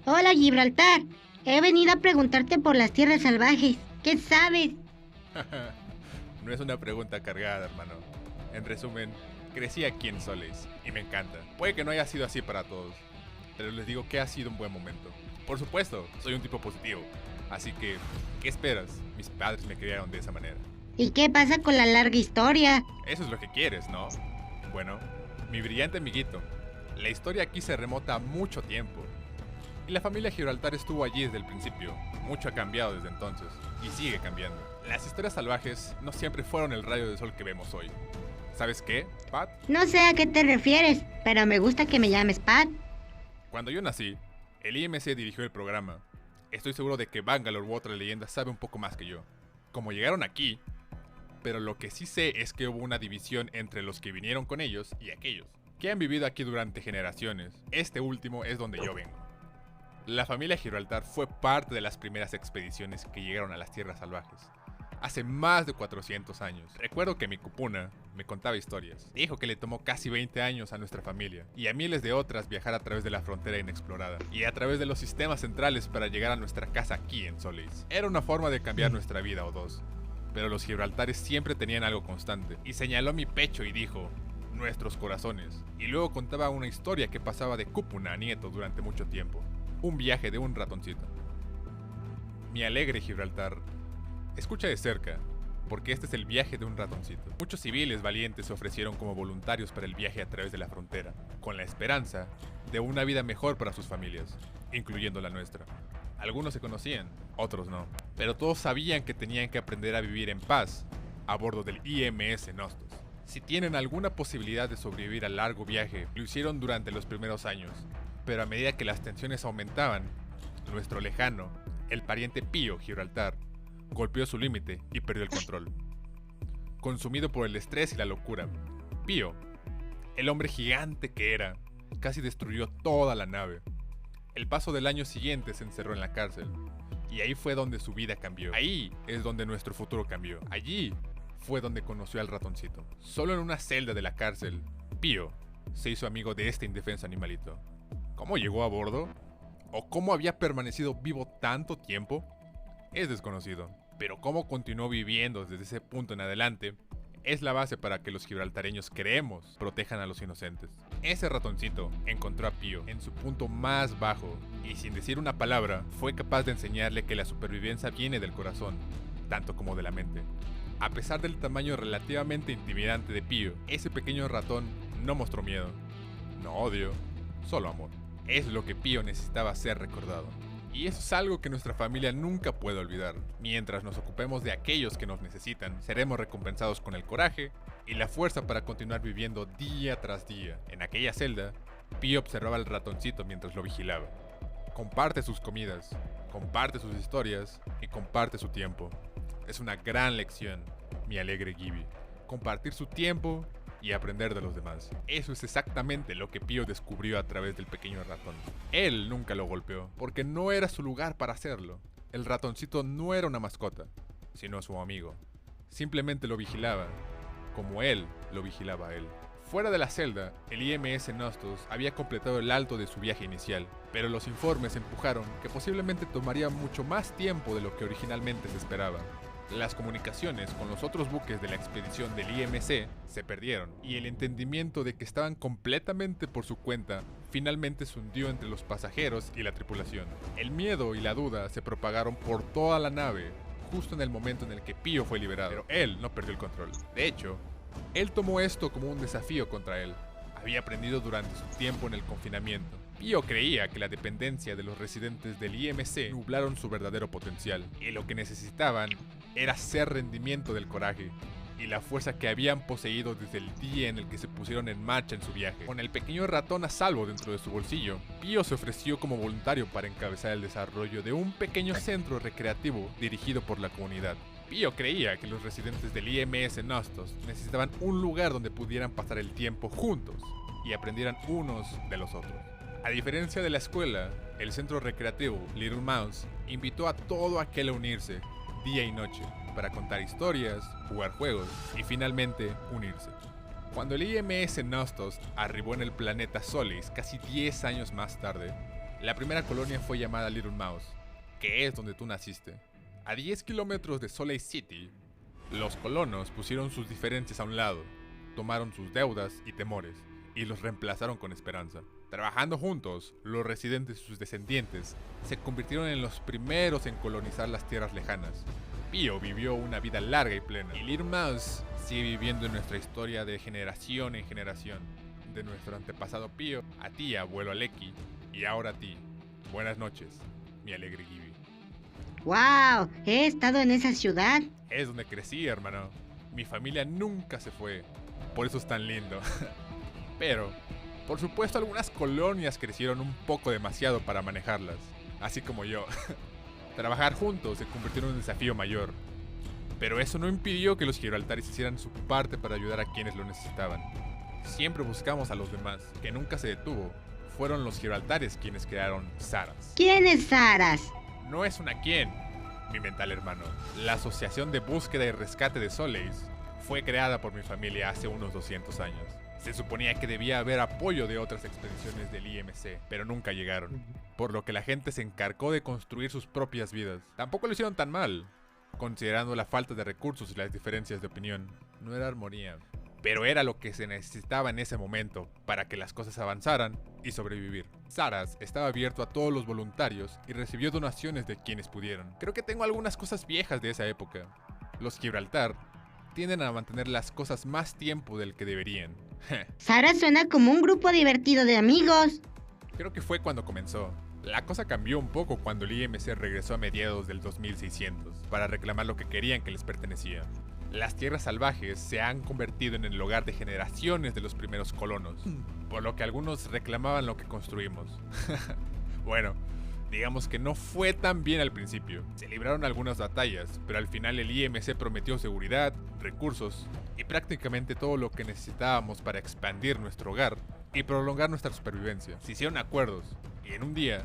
Hola, Gibraltar. He venido a preguntarte por las tierras salvajes. ¿Qué sabes? No es una pregunta cargada, hermano. En resumen, crecí aquí en Solis y me encanta. Puede que no haya sido así para todos, pero les digo que ha sido un buen momento. Por supuesto, soy un tipo positivo, así que, ¿qué esperas? Mis padres me criaron de esa manera. ¿Y qué pasa con la larga historia? Eso es lo que quieres, ¿no? Bueno, mi brillante amiguito, la historia aquí se remota a mucho tiempo. Y la familia Gibraltar estuvo allí desde el principio. Mucho ha cambiado desde entonces, y sigue cambiando. Las historias salvajes no siempre fueron el rayo de sol que vemos hoy. ¿Sabes qué, Pat? No sé a qué te refieres, pero me gusta que me llames Pat. Cuando yo nací, el IMC dirigió el programa. Estoy seguro de que Bangalore u otra leyenda sabe un poco más que yo. Como llegaron aquí, pero lo que sí sé es que hubo una división entre los que vinieron con ellos y aquellos, que han vivido aquí durante generaciones. Este último es donde yo vengo. La familia Gibraltar fue parte de las primeras expediciones que llegaron a las tierras salvajes. Hace más de 400 años. Recuerdo que mi cupuna me contaba historias. Dijo que le tomó casi 20 años a nuestra familia y a miles de otras viajar a través de la frontera inexplorada y a través de los sistemas centrales para llegar a nuestra casa aquí en Solis. Era una forma de cambiar nuestra vida o dos, pero los Gibraltares siempre tenían algo constante. Y señaló mi pecho y dijo: nuestros corazones. Y luego contaba una historia que pasaba de cupuna a nieto durante mucho tiempo. Un viaje de un ratoncito. Mi alegre Gibraltar, escucha de cerca, porque este es el viaje de un ratoncito. Muchos civiles valientes se ofrecieron como voluntarios para el viaje a través de la frontera, con la esperanza de una vida mejor para sus familias, incluyendo la nuestra. Algunos se conocían, otros no, pero todos sabían que tenían que aprender a vivir en paz a bordo del IMS Nostos. Si tienen alguna posibilidad de sobrevivir al largo viaje, lo hicieron durante los primeros años, pero a medida que las tensiones aumentaban, nuestro lejano, el pariente Pío Gibraltar, golpeó su límite y perdió el control. Consumido por el estrés y la locura, Pío, el hombre gigante que era, casi destruyó toda la nave. El paso del año siguiente se encerró en la cárcel, y ahí fue donde su vida cambió. Ahí es donde nuestro futuro cambió. Allí fue donde conoció al ratoncito. Solo en una celda de la cárcel, Pío se hizo amigo de este indefenso animalito. ¿Cómo llegó a bordo? ¿O cómo había permanecido vivo tanto tiempo? Es desconocido, pero cómo continuó viviendo desde ese punto en adelante es la base para que los gibraltareños creemos protejan a los inocentes. Ese ratoncito encontró a Pío en su punto más bajo y sin decir una palabra fue capaz de enseñarle que la supervivencia viene del corazón, tanto como de la mente. A pesar del tamaño relativamente intimidante de Pío, ese pequeño ratón no mostró miedo, no odio, solo amor. Es lo que Pío necesitaba ser recordado. Y eso es algo que nuestra familia nunca puede olvidar. Mientras nos ocupemos de aquellos que nos necesitan, seremos recompensados con el coraje y la fuerza para continuar viviendo día tras día. En aquella celda, Pío observaba al ratoncito mientras lo vigilaba. Comparte sus comidas, comparte sus historias y comparte su tiempo. Es una gran lección, mi alegre Gibby. Compartir su tiempo y aprender de los demás. Eso es exactamente lo que Pío descubrió a través del pequeño ratón. Él nunca lo golpeó, porque no era su lugar para hacerlo. El ratoncito no era una mascota, sino su amigo. Simplemente lo vigilaba, como él lo vigilaba a él. Fuera de la celda, el IMS Nostos había completado el alto de su viaje inicial, pero los informes empujaron que posiblemente tomaría mucho más tiempo de lo que originalmente se esperaba. Las comunicaciones con los otros buques de la expedición del IMC se perdieron, y el entendimiento de que estaban completamente por su cuenta finalmente se hundió entre los pasajeros y la tripulación. El miedo y la duda se propagaron por toda la nave, justo en el momento en el que Pío fue liberado, pero él no perdió el control. De hecho, él tomó esto como un desafío contra él. Había aprendido durante su tiempo en el confinamiento. Pío creía que la dependencia de los residentes del IMC nublaron su verdadero potencial, y lo que necesitaban era hacer rendimiento del coraje y la fuerza que habían poseído desde el día en el que se pusieron en marcha en su viaje. Con el pequeño ratón a salvo dentro de su bolsillo, Pío se ofreció como voluntario para encabezar el desarrollo de un pequeño centro recreativo dirigido por la comunidad. Pío creía que los residentes del IMS Nostos necesitaban un lugar donde pudieran pasar el tiempo juntos y aprendieran unos de los otros. A diferencia de la escuela, el centro recreativo Little Mouse invitó a todo aquel a unirse, día y noche, para contar historias, jugar juegos y finalmente unirse. Cuando el IMS Nostos arribó en el planeta Solis casi 10 años más tarde, La primera colonia fue llamada Little Mouse, que es donde tú naciste. A 10 kilómetros de Salt Lake City, los colonos pusieron sus diferencias a un lado, tomaron sus deudas y temores, y los reemplazaron con esperanza. Trabajando juntos, los residentes y sus descendientes se convirtieron en los primeros en colonizar las tierras lejanas. Pío vivió una vida larga y plena, y Little Mouse sigue viviendo en nuestra historia de generación en generación. De nuestro antepasado Pío, a ti, abuelo Aleki, y ahora a ti. Buenas noches, mi alegre Gibi. ¡Wow! He estado en esa ciudad. Es donde crecí, hermano. Mi familia nunca se fue, por eso es tan lindo. Pero, por supuesto, algunas colonias crecieron un poco demasiado para manejarlas, así como yo. Trabajar juntos se convirtió en un desafío mayor. Pero eso no impidió que los Gibraltares hicieran su parte para ayudar a quienes lo necesitaban. Siempre buscamos a los demás, que nunca se detuvo. Fueron los Gibraltares quienes crearon Saras. ¿Quién es Saras? No es una quién, mi mental hermano. La Asociación de Búsqueda y Rescate de Soleis fue creada por mi familia hace unos 200 años. Se suponía que debía haber apoyo de otras expediciones del IMC, pero nunca llegaron. Por lo que la gente se encargó de construir sus propias vidas. Tampoco lo hicieron tan mal, considerando la falta de recursos y las diferencias de opinión. No era armonía, pero era lo que se necesitaba en ese momento para que las cosas avanzaran y sobrevivir. Saras estaba abierto a todos los voluntarios y recibió donaciones de quienes pudieron. Creo que tengo algunas cosas viejas de esa época. Los Gibraltar tienden a mantener las cosas más tiempo del que deberían. Saras suena como un grupo divertido de amigos. Creo que fue cuando comenzó. La cosa cambió un poco cuando el IMC regresó a mediados del 2600 para reclamar lo que querían que les pertenecía. Las tierras salvajes se han convertido en el hogar de generaciones de los primeros colonos, por lo que algunos reclamaban lo que construimos. Bueno, digamos que no fue tan bien al principio. Se libraron algunas batallas, pero al final el IMC prometió seguridad, recursos y prácticamente todo lo que necesitábamos para expandir nuestro hogar y prolongar nuestra supervivencia. Se hicieron acuerdos y en un día,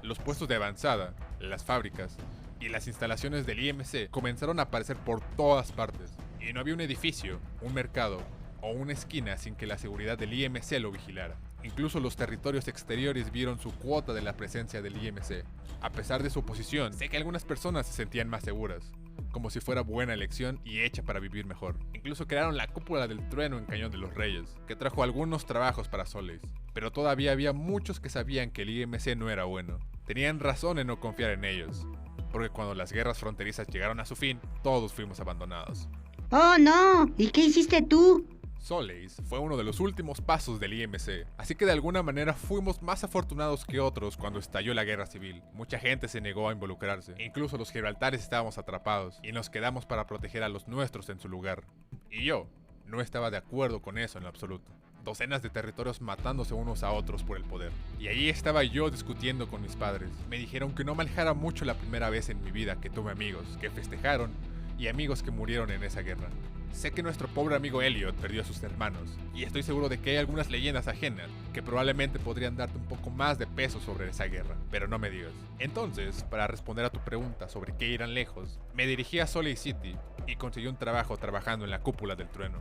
los puestos de avanzada, las fábricas y las instalaciones del IMC comenzaron a aparecer por todas partes. Y no había un edificio, un mercado o una esquina sin que la seguridad del IMC lo vigilara. Incluso los territorios exteriores vieron su cuota de la presencia del IMC. A pesar de su oposición, sé que algunas personas se sentían más seguras, como si fuera buena elección y hecha para vivir mejor. Incluso crearon la cúpula del trueno en Cañón de los Reyes, que trajo algunos trabajos para Soleis. Pero todavía había muchos que sabían que el IMC no era bueno. Tenían razón en no confiar en ellos, porque cuando las guerras fronterizas llegaron a su fin, todos fuimos abandonados. ¡Oh, no! ¿Y qué hiciste tú? Soleis fue uno de los últimos pasos del IMC, así que de alguna manera fuimos más afortunados que otros cuando estalló la guerra civil. Mucha gente se negó a involucrarse, incluso los Gibraltares estábamos atrapados y nos quedamos para proteger a los nuestros en su lugar. Y yo no estaba de acuerdo con eso en lo absoluto. Docenas de territorios matándose unos a otros por el poder. Y allí estaba yo discutiendo con mis padres. Me dijeron que no manejara mucho la primera vez en mi vida que tuve amigos que festejaron y amigos que murieron en esa guerra. Sé que nuestro pobre amigo Elliot perdió a sus hermanos, y estoy seguro de que hay algunas leyendas ajenas que probablemente podrían darte un poco más de peso sobre esa guerra, pero no me digas. Entonces, para responder a tu pregunta sobre qué irán lejos, me dirigí a Salt Lake City y conseguí un trabajo trabajando en la cúpula del trueno.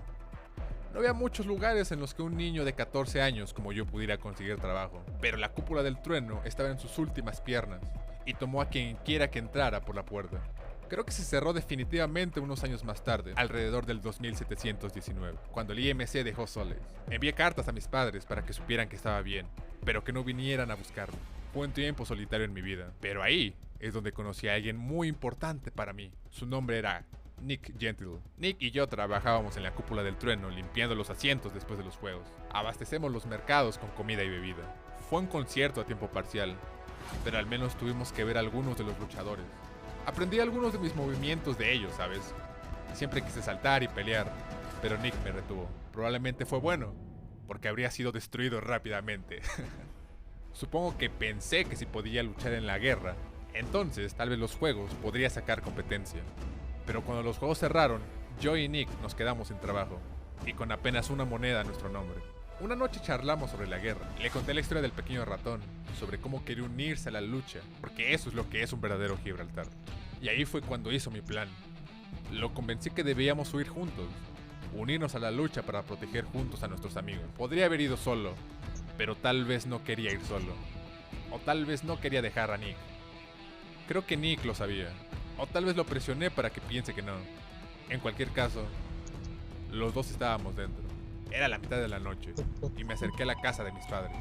No había muchos lugares en los que un niño de 14 años como yo pudiera conseguir trabajo, pero la cúpula del trueno estaba en sus últimas piernas y tomó a quien quiera que entrara por la puerta. Creo que se cerró definitivamente unos años más tarde, alrededor del 2719, cuando el IMC dejó Soleis. Envié cartas a mis padres para que supieran que estaba bien, pero que no vinieran a buscarme. Fue un tiempo solitario en mi vida, pero ahí es donde conocí a alguien muy importante para mí. Su nombre era Nick Gentle. Nick y yo trabajábamos en la cúpula del trueno limpiando los asientos después de los juegos. Abastecemos los mercados con comida y bebida. Fue un concierto a tiempo parcial, pero al menos tuvimos que ver a algunos de los luchadores. Aprendí algunos de mis movimientos de ellos, ¿sabes? Siempre quise saltar y pelear, pero Nick me retuvo. Probablemente fue bueno, porque habría sido destruido rápidamente. Supongo que pensé que si podía luchar en la guerra, entonces tal vez los juegos podría sacar competencia. Pero cuando los juegos cerraron, yo y Nick nos quedamos sin trabajo, y con apenas una moneda a nuestro nombre. Una noche charlamos sobre la guerra. Le conté la historia del pequeño ratón, sobre cómo quería unirse a la lucha, porque eso es lo que es un verdadero Gibraltar. Y ahí fue cuando hizo mi plan. Lo convencí que debíamos huir juntos, unirnos a la lucha para proteger juntos a nuestros amigos. Podría haber ido solo, pero tal vez no quería ir solo. o tal vez no quería dejar a Nick. Creo que Nick lo sabía, o tal vez lo presioné para que piense que no. En cualquier caso, los dos estábamos dentro. Era la mitad de la noche y me acerqué a la casa de mis padres.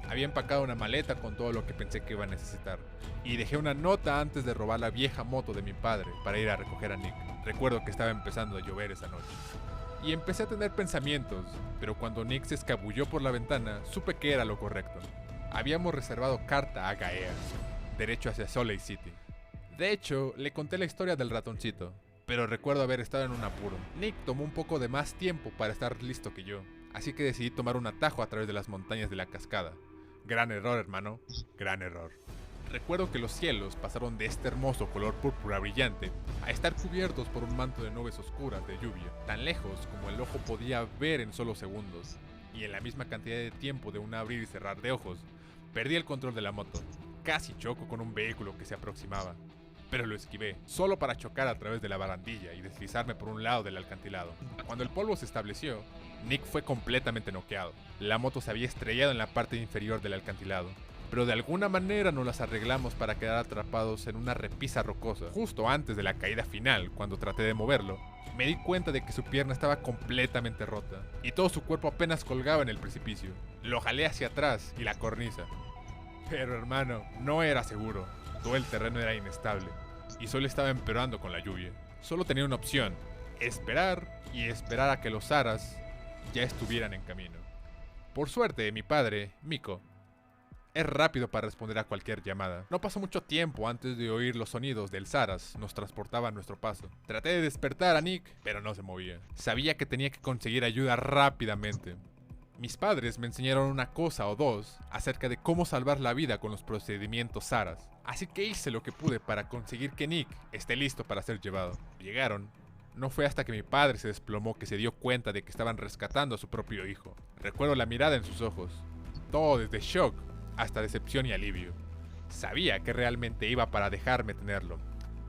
Había empacado una maleta con todo lo que pensé que iba a necesitar y dejé una nota antes de robar la vieja moto de mi padre para ir a recoger a Nick. Recuerdo que estaba empezando a llover esa noche y empecé a tener pensamientos, pero cuando Nick se escabulló por la ventana supe que era lo correcto. Habíamos reservado carta a Gaea, derecho hacia Salt Lake City. De hecho, le conté la historia del ratoncito, pero recuerdo haber estado en un apuro. Nick tomó un poco de más tiempo para estar listo que yo, así que decidí tomar un atajo a través de las montañas de la cascada. Gran error, hermano, gran error. Recuerdo que los cielos pasaron de este hermoso color púrpura brillante a estar cubiertos por un manto de nubes oscuras de lluvia, tan lejos como el ojo podía ver en solo segundos, y en la misma cantidad de tiempo de un abrir y cerrar de ojos, perdí el control de la moto. Casi choco con un vehículo que se aproximaba, pero lo esquivé, solo para chocar a través de la barandilla y deslizarme por un lado del acantilado. Cuando el polvo se estableció, Nick fue completamente noqueado. La moto se había estrellado en la parte inferior del acantilado, pero de alguna manera nos las arreglamos para quedar atrapados en una repisa rocosa. Justo antes de la caída final, cuando traté de moverlo, me di cuenta de que su pierna estaba completamente rota y todo su cuerpo apenas colgaba en el precipicio. Lo jalé hacia atrás y la cornisa. Pero hermano, no era seguro. Todo el terreno era inestable y solo estaba empeorando con la lluvia. Solo tenía una opción: esperar y esperar a que los aras ya estuvieran en camino. Por suerte, mi padre, Miko, es rápido para responder a cualquier llamada. No pasó mucho tiempo antes de oír los sonidos del Saras nos transportaba a nuestro paso. Traté de despertar a Nick, pero no se movía. Sabía que tenía que conseguir ayuda rápidamente. Mis padres me enseñaron una cosa o dos acerca de cómo salvar la vida con los procedimientos Saras, así que hice lo que pude para conseguir que Nick esté listo para ser llevado. Llegaron. No fue hasta que mi padre se desplomó que se dio cuenta de que estaban rescatando a su propio hijo. Recuerdo la mirada en sus ojos, todo desde shock hasta decepción y alivio. Sabía que realmente iba para dejarme tenerlo,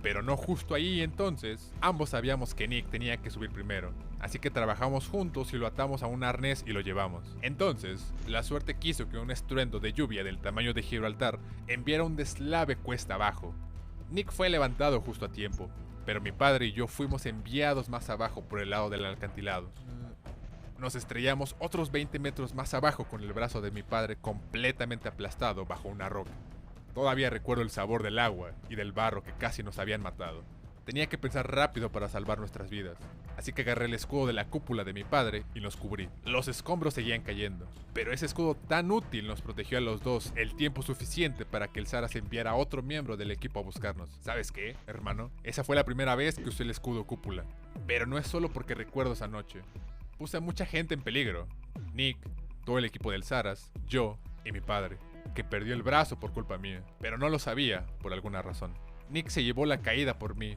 pero no justo ahí. Entonces ambos sabíamos que Nick tenía que subir primero, así que trabajamos juntos y lo atamos a un arnés y lo llevamos. Entonces, la suerte quiso que un estruendo de lluvia del tamaño de Gibraltar enviara un deslave cuesta abajo. Nick fue levantado justo a tiempo, pero mi padre y yo fuimos enviados más abajo por el lado del acantilado. Nos estrellamos otros 20 metros más abajo con el brazo de mi padre completamente aplastado bajo una roca. Todavía recuerdo el sabor del agua y del barro que casi nos habían matado. Tenía que pensar rápido para salvar nuestras vidas, así que agarré el escudo de la cúpula de mi padre y nos cubrí. Los escombros seguían cayendo, pero ese escudo tan útil nos protegió a los dos el tiempo suficiente para que el Saras enviara a otro miembro del equipo a buscarnos. ¿Sabes qué, hermano? Esa fue la primera vez que usé el escudo cúpula. Pero no es solo porque recuerdo esa noche. Puse a mucha gente en peligro. Nick, todo el equipo del Saras, yo y mi padre, que perdió el brazo por culpa mía, pero no lo sabía por alguna razón. Nick se llevó la caída por mí.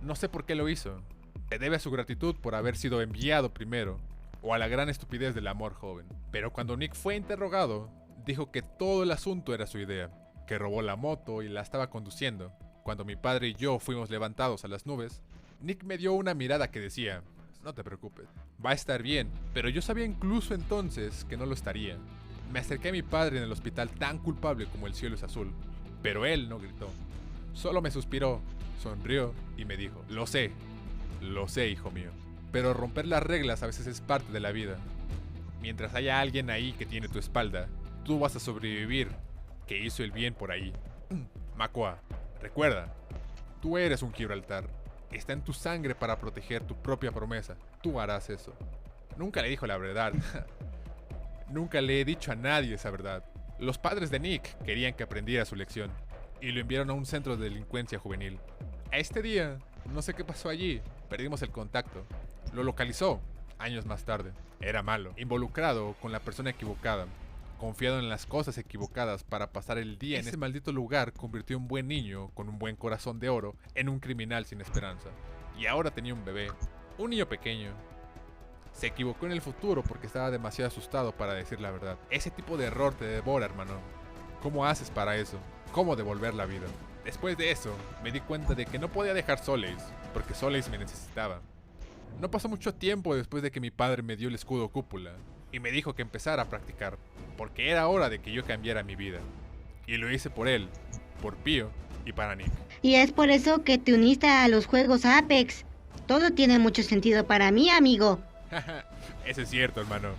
No sé por qué lo hizo. Se debe a su gratitud por haber sido enviado primero, o a la gran estupidez del amor joven. Pero cuando Nick fue interrogado, dijo que todo el asunto era su idea, que robó la moto y la estaba conduciendo. Cuando mi padre y yo fuimos levantados a las nubes, Nick me dio una mirada que decía: no te preocupes, va a estar bien. Pero yo sabía incluso entonces que no lo estaría. Me acerqué a mi padre en el hospital tan culpable como el cielo es azul, pero él no gritó. Solo me suspiró, sonrió y me dijo: lo sé, hijo mío, pero romper las reglas a veces es parte de la vida. Mientras haya alguien ahí que tiene tu espalda, tú vas a sobrevivir, que hizo el bien por ahí. Makua, recuerda, tú eres un Gibraltar. Está en tu sangre para proteger tu propia promesa. Tú harás eso. Nunca le dijo la verdad. Nunca le he dicho a nadie esa verdad. Los padres de Nick querían que aprendiera su lección y lo enviaron a un centro de delincuencia juvenil. A este día, no sé qué pasó allí. Perdimos el contacto. Lo localizó años más tarde. Era malo, involucrado con la persona equivocada, confiado en las cosas equivocadas para pasar el día en ese maldito lugar. Convirtió a un buen niño con un buen corazón de oro en un criminal sin esperanza. Y ahora tenía un bebé, un niño pequeño. Se equivocó en el futuro porque estaba demasiado asustado para decir la verdad. Ese tipo de error te devora, hermano. ¿Cómo haces para eso? ¿Cómo devolver la vida? Después de eso, me di cuenta de que no podía dejar Soleis, porque Soleis me necesitaba. No pasó mucho tiempo después de que mi padre me dio el escudo cúpula y me dijo que empezara a practicar, porque era hora de que yo cambiara mi vida. Y lo hice por él, por Pío y para Nick. Y es por eso que te uniste a los juegos Apex. Todo tiene mucho sentido para mí, amigo. Eso es cierto, hermano.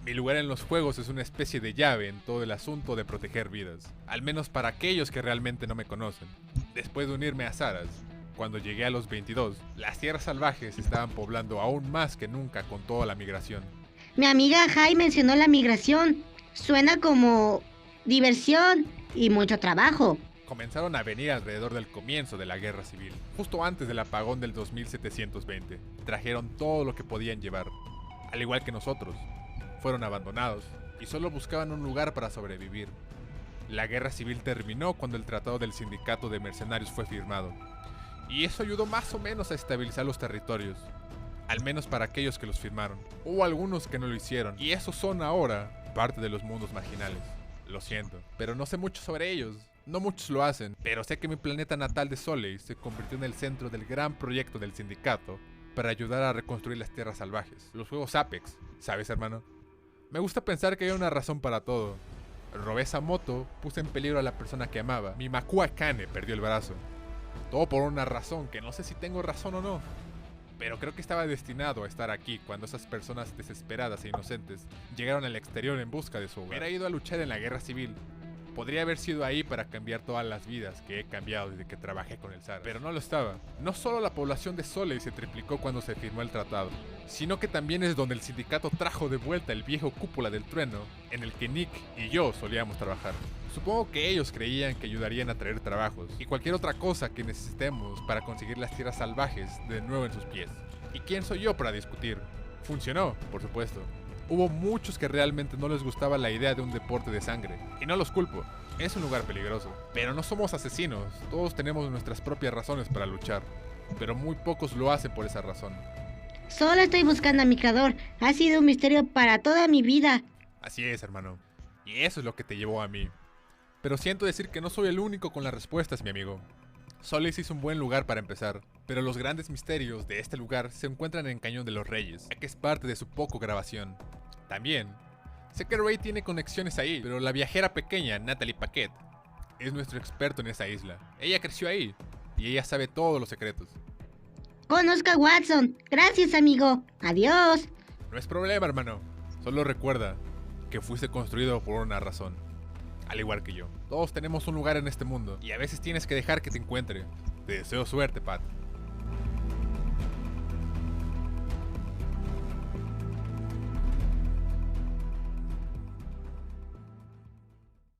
Mi lugar en los juegos es una especie de llave en todo el asunto de proteger vidas. Al menos para aquellos que realmente no me conocen. Después de unirme a Saras, cuando llegué a los 22, las tierras salvajes estaban poblando aún más que nunca con toda la migración. Mi amiga Jai mencionó la migración. Suena como diversión y mucho trabajo. Comenzaron a venir alrededor del comienzo de la guerra civil, justo antes del apagón del 2720. Trajeron todo lo que podían llevar, al igual que nosotros. Fueron abandonados y solo buscaban un lugar para sobrevivir. La guerra civil terminó cuando el tratado del sindicato de mercenarios fue firmado, y eso ayudó más o menos a estabilizar los territorios, al menos para aquellos que los firmaron. Hubo algunos que no lo hicieron, y esos son ahora parte de los mundos marginales. Lo siento, pero no sé mucho sobre ellos. No muchos lo hacen, pero sé que mi planeta natal de Soleil se convirtió en el centro del gran proyecto del sindicato para ayudar a reconstruir las tierras salvajes, los juegos Apex, ¿sabes, hermano? Me gusta pensar que hay una razón para todo. Robé esa moto, puse en peligro a la persona que amaba. Mi Makua Kane perdió el brazo. Todo por una razón que no sé si tengo razón o no. Pero creo que estaba destinado a estar aquí cuando esas personas desesperadas e inocentes llegaron al exterior en busca de su hogar. Hubiera ido a luchar en la guerra civil. Podría haber sido ahí para cambiar todas las vidas que he cambiado desde que trabajé con el SAR. Pero no lo estaba. No solo la población de Soleil se triplicó cuando se firmó el tratado, sino que también es donde el sindicato trajo de vuelta el viejo cúpula del trueno en el que Nick y yo solíamos trabajar. Supongo que ellos creían que ayudarían a traer trabajos y cualquier otra cosa que necesitemos para conseguir las tierras salvajes de nuevo en sus pies. ¿Y quién soy yo para discutir? Funcionó, por supuesto. Hubo muchos que realmente no les gustaba la idea de un deporte de sangre, y no los culpo, es un lugar peligroso. Pero no somos asesinos, todos tenemos nuestras propias razones para luchar, pero muy pocos lo hacen por esa razón. Solo estoy buscando a mi creador. Ha sido un misterio para toda mi vida. Así es, hermano, y eso es lo que te llevó a mí. Pero siento decir que no soy el único con las respuestas, mi amigo. Solis es un buen lugar para empezar, pero los grandes misterios de este lugar se encuentran en Cañón de los Reyes, ya que es parte de su poco grabación. También, sé que Ray tiene conexiones ahí, pero la viajera pequeña, Natalie Paquette, es nuestro experto en esa isla. Ella creció ahí, y ella sabe todos los secretos. Conozco a Watson. Gracias, amigo. Adiós. No es problema, hermano. Solo recuerda que fuiste construido por una razón. Al igual que yo. Todos tenemos un lugar en este mundo, y a veces tienes que dejar que te encuentre. Te deseo suerte, Pat.